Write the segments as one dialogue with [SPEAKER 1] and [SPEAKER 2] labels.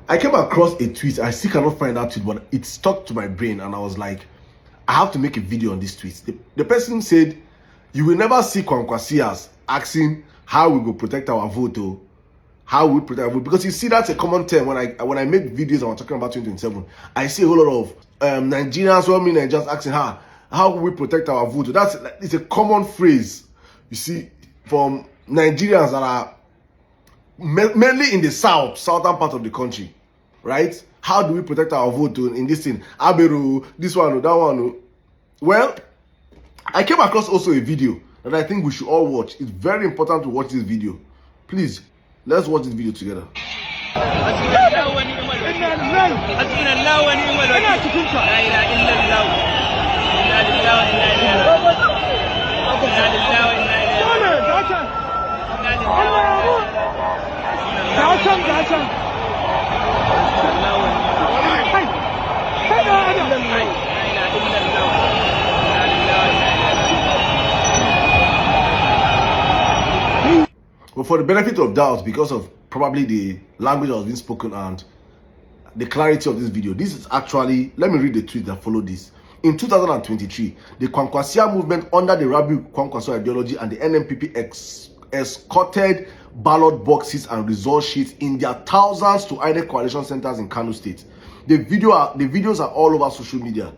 [SPEAKER 1] I came across a tweet. I still cannot find that tweet, but it stuck to my brain, and I was like, I have to make a video on this tweet. The person said, "You will never see Kwankwasias asking how we will protect our vote, or how we protect our vote." Because you see, that's a common term when I make videos and I'm talking about 2027. I see a whole lot of Nigerians, Nigerians asking how will we protect our vote. It's a common phrase. You see, from Nigerians that are mainly in the southern part of the country, right? How do we protect our vote in this thing? Aberu, this one, that one. Well, I came across also a video that I think we should all watch. It's very important to watch this video. Please, let's watch this video together. But for the benefit of doubt, because of probably the language that was being spoken and the clarity of this video, this is actually, let me read the tweet that followed this. In 2023, the Kwankwasia movement under the Rabi Kwankwaso ideology and the NMPP escorted ballot boxes and result sheets in their thousands to INEC coalition centers in Kano State. The videos are all over social media.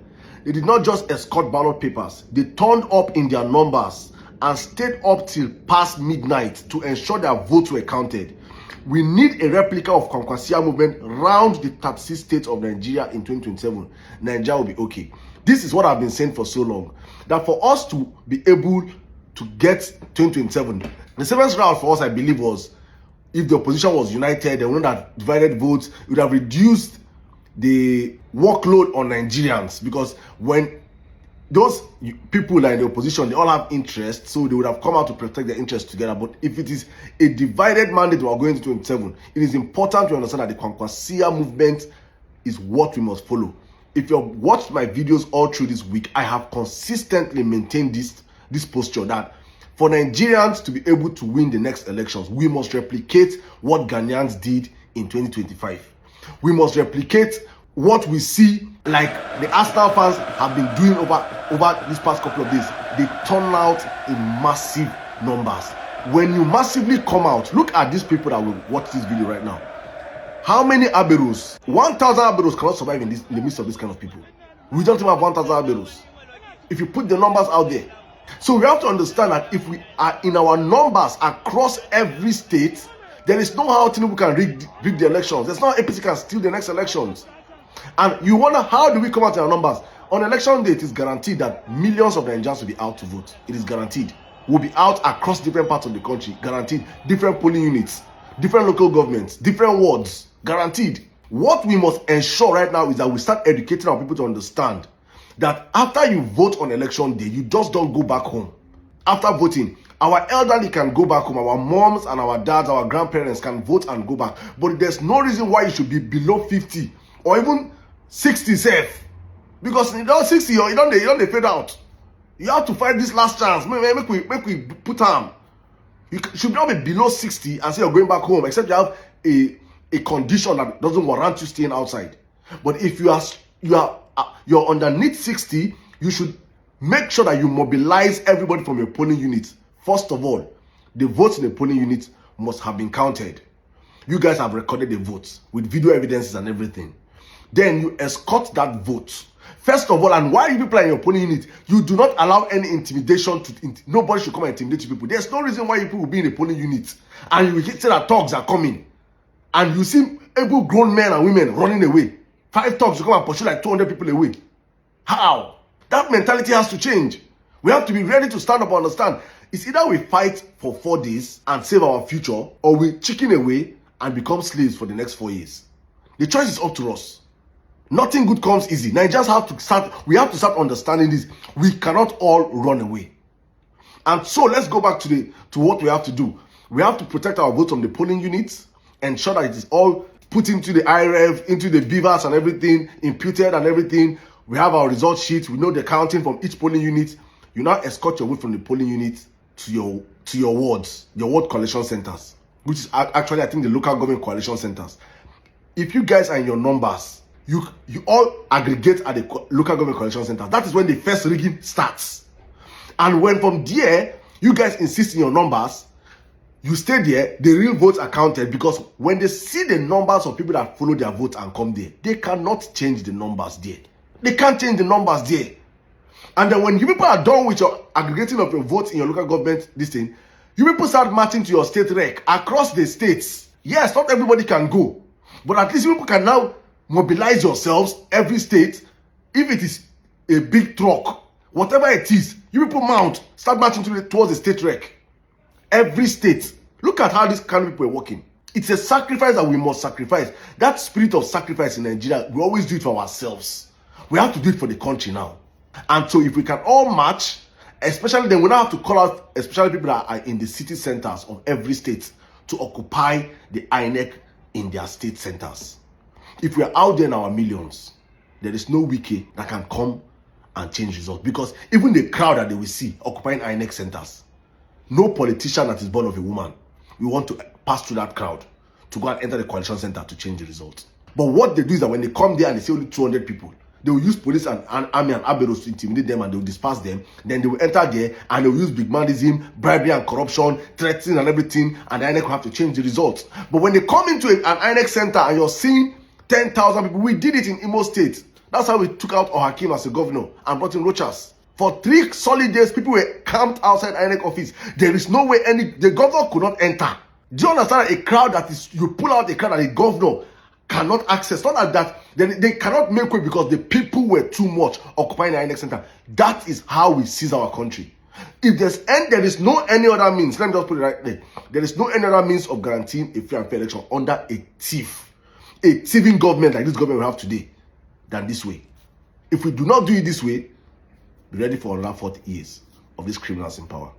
[SPEAKER 1] They did not just escort ballot papers, they turned up in their numbers and stayed up till past midnight to ensure their votes were counted. We need a replica of Kwankwasia movement round the 36 states of Nigeria in 2027. Nigeria will be okay. This is what I've been saying for so long, that for us to be able to get 2027, the safest route for us, I believe, was if the opposition was united, they would not have divided votes, it would have reduced the workload on Nigerians, because when those people like the opposition, they all have interests, so they would have come out to protect their interests together. But if it is a divided mandate we are going to 27, it is important to understand that the Kwankwasia movement is what we must follow. If you've watched my videos all through this week, I have consistently maintained this posture that for Nigerians to be able to win the next elections, we must replicate what Ghanaians did in 2025. We must replicate what we see like the Arsenal fans have been doing over these past couple of days. They turn out in massive numbers. When you massively come out, look at these people that will watch this video right now. How many Aberus? 1,000 Aberus cannot survive in the midst of this kind of people. We don't even have 1,000 Aberus. If you put the numbers out there. So we have to understand that if we are in our numbers across every state, there is no how Tinubu can rig the elections. There's no APC can steal the next elections. And you wonder, how do we come out in our numbers? On election day, it is guaranteed that millions of Nigerians will be out to vote. It is guaranteed. We'll be out across different parts of the country. Guaranteed. Different polling units, different local governments, different wards. Guaranteed. What we must ensure right now is that we start educating our people to understand that after you vote on election day, you just don't go back home. After voting, our elderly can go back home. Our moms and our dads, our grandparents can vote and go back. But there's no reason why you should be below 50 or even 60 safe. Because in those 60, you don't fade out. You have to fight this last chance. Make we put arm. You should not be below 60 and say you're going back home, except you have a condition that doesn't warrant you staying outside. But if you're underneath 60, you should make sure that you mobilize everybody from your polling unit. First of all, the votes in the polling unit must have been counted. You guys have recorded the votes with video evidences and everything. Then you escort that vote. First of all, and while you people are in your polling unit, you do not allow any intimidation. Nobody should come and intimidate you people. There's no reason why you people will be in a polling unit and you say that thugs are coming. And you see able grown men and women running away. 5 thugs to come and pursue like 200 people away. How? That mentality has to change. We have to be ready to stand up and understand. It's either we fight for 4 days and save our future, or we chicken away and become slaves for the next 4 years. The choice is up to us. Nothing good comes easy. Nigerians we have to start understanding this. We cannot all run away. And so let's go back to what we have to do. We have to protect our votes from the polling units, ensure that it is all put into the IREV, into the beavers and everything, imputed and everything. We have our result sheets. We know the counting from each polling unit. You now escort your vote from the polling unit to your wards, your ward coalition centers, which is actually, I think, the local government coalition centers. if you guys are in your numbers, you all aggregate at the local government collection center. That is when the first rigging starts. And when from there, you guys insist in your numbers, you stay there, the real votes are counted, because when they see the numbers of people that follow their votes and come there, they cannot change the numbers there. They can't change the numbers there. And then when you people are done with your aggregating of your votes in your local government, this thing, you people start marching to your state rec across the states. Yes, not everybody can go, but at least you people can now mobilize yourselves every state. If it is a big truck, whatever it is, you people mount, start marching towards the state rec. Every state. Look at how these kind of people are working. It's a sacrifice that we must sacrifice. That spirit of sacrifice in Nigeria, we always do it for ourselves. We have to do it for the country now. And so if we can all march, especially then we now have to call out, especially people that are in the city centers of every state, to occupy the INEC in their state centers. If we are out there in our millions, there is no wiki that can come and change results. Because even the crowd that they will see occupying INEC centers, no politician that is born of a woman will want to pass through that crowd to go and enter the coalition center to change the results. But what they do is that when they come there and they see only 200 people, they will use police and army and aberos to intimidate them, and they will disperse them. Then they will enter there and they will use big manism, bribery and corruption, threatening and everything, and the INEC will have to change the results. But when they come into an INEC center and you're seeing 10,000 people, we did it in Imo State. That's how we took out Hakim as a governor and brought in Rochas. For 3 solid days, people were camped outside INEC office. There is no way the governor could not enter. Do you understand? A crowd that is, you pull out a crowd that the governor cannot access. Not like that, they cannot make way because the people were too much occupying the INEC center. That is how we seize our country. If there is no any other means, let me just put it right there. There is no any other means of guaranteeing a fair and fair election under a thieving government like this government we have today than this way. If we do not do it this way, be ready for another 40 years of these criminals in power.